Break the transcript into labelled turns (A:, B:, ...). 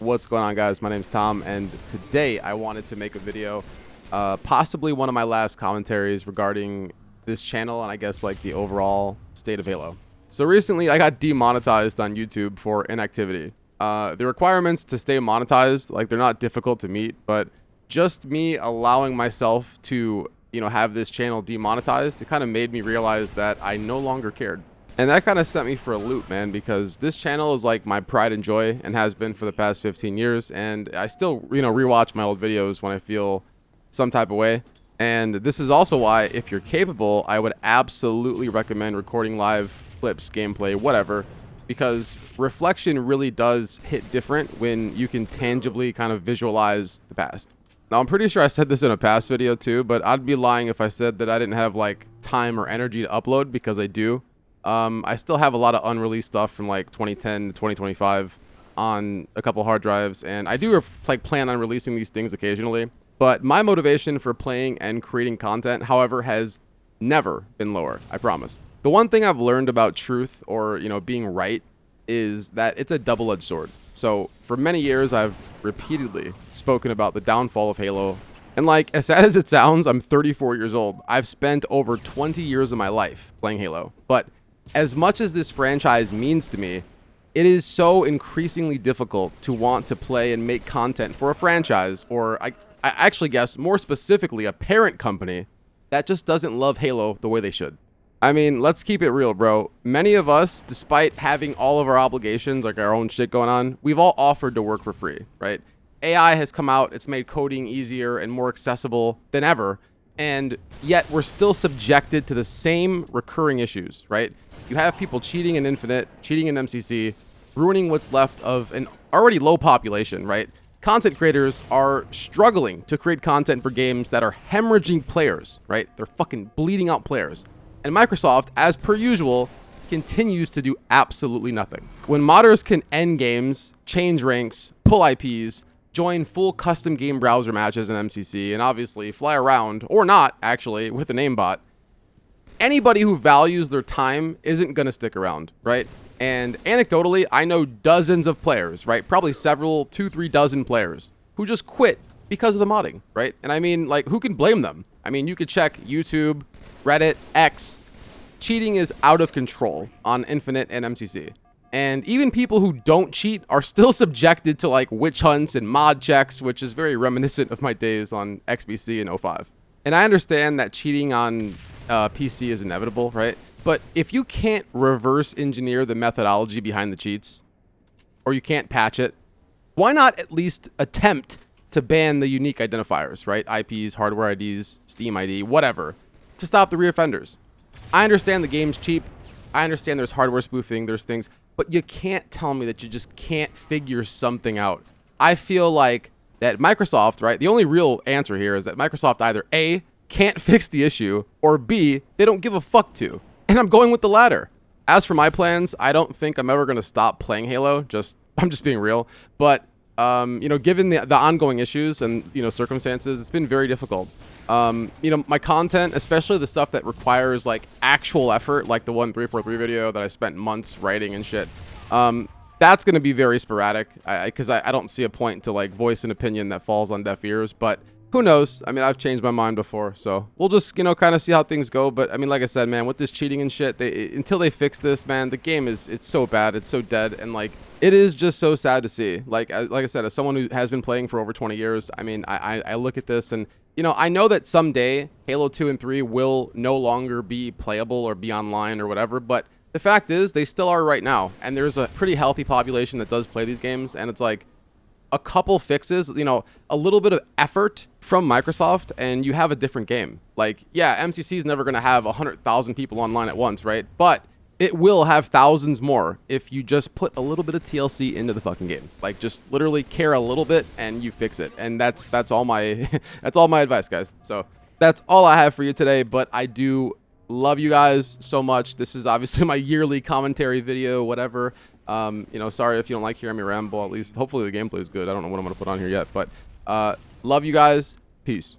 A: What's going on, guys? My name's Tom, and today I wanted to make a video, possibly one of my last commentaries regarding this channel and I guess like the overall state of Halo. So recently I got demonetized on YouTube for inactivity. The requirements to stay monetized, like, they're not difficult to meet, but just me allowing myself to, have this channel demonetized, it kind of made me realize that I no longer cared. And that kind of sent me for a loop, man, because this channel is like my pride and joy and has been for the past 15 years. And I still, rewatch my old videos when I feel some type of way. And this is also why, if you're capable, I would absolutely recommend recording live clips, gameplay, whatever, because reflection really does hit different when you can tangibly kind of visualize the past. Now, I'm pretty sure I said this in a past video too, but I'd be lying if I said that I didn't have like time or energy to upload, because I do. I still have a lot of unreleased stuff from like 2010 to 2025 on a couple hard drives, and I do plan on releasing these things occasionally. But my motivation for playing and creating content, however, has never been lower, I promise. The one thing I've learned about truth, or being right, is that it's a double-edged sword. So for many years, I've repeatedly spoken about the downfall of Halo. And like, as sad as it sounds, I'm 34 years old. I've spent over 20 years of my life playing Halo. But as much as this franchise means to me, it is so increasingly difficult to want to play and make content for a franchise, or I actually guess more specifically a parent company that just doesn't love Halo the way they should. I mean, let's keep it real, bro. Many of us, despite having all of our obligations, like our own shit going on, we've all offered to work for free, right? AI has come out, it's made coding easier and more accessible than ever, and yet we're still subjected to the same recurring issues, right? You have people cheating in Infinite, cheating in MCC, ruining what's left of an already low population, right? Content creators are struggling to create content for games that are hemorrhaging players, right? They're fucking bleeding out players. And Microsoft, as per usual, continues to do absolutely nothing. When modders can end games, change ranks, pull IPs, join full custom game browser matches in MCC, and obviously fly around, or not, actually, with an aimbot, anybody who values their time isn't going to stick around, right? And anecdotally, I know dozens of players, right? Probably several, 2-3 dozen players who just quit because of the modding, right? And I mean, like, who can blame them? I mean, you could check YouTube, Reddit, X. Cheating is out of control on Infinite and MCC. And even people who don't cheat are still subjected to like witch hunts and mod checks, which is very reminiscent of my days on XBC in 05. And I understand that cheating on PC is inevitable, right? But if you can't reverse engineer the methodology behind the cheats, or you can't patch it, why not at least attempt to ban the unique identifiers, right? IPs, hardware IDs, Steam ID, whatever, to stop the reoffenders. I understand the game's cheap. I understand there's hardware spoofing, there's things, but you can't tell me that you just can't figure something out. I feel like that Microsoft, right? The only real answer here is that Microsoft either A, can't fix the issue, or B, they don't give a fuck to. And I'm going with the latter. As for my plans, I don't think I'm ever going to stop playing Halo. I'm just being real. But, given the ongoing issues and, circumstances, it's been very difficult. My content, especially the stuff that requires like actual effort, like the 1343 video that I spent months writing and shit, that's going to be very sporadic, because I don't see a point to like voice an opinion that falls on deaf ears. But who knows? I mean, I've changed my mind before, so we'll just, kind of see how things go. But I mean, like I said, man, with this cheating and shit, until they fix this, man, the game it's so bad, it's so dead, and like, it is just so sad to see. Like I said, as someone who has been playing for over 20 years, I mean, I look at this and, I know that someday Halo 2 and 3 will no longer be playable or be online or whatever, but the fact is they still are right now. And there's a pretty healthy population that does play these games, and it's like a couple fixes, a little bit of effort from Microsoft, and you have a different game. Like, yeah, MCC is never going to have 100,000 people online at once, right? But it will have thousands more if you just put a little bit of TLC into the fucking game. Like, just literally care a little bit and you fix it. And that's all my that's all my advice, guys. So that's all I have for you today. But I do love you guys so much. This is obviously my yearly commentary video, whatever. Sorry if you don't like hearing me ramble. At least hopefully the gameplay is good. I don't know what I'm gonna put on here yet, but love you guys. Peace.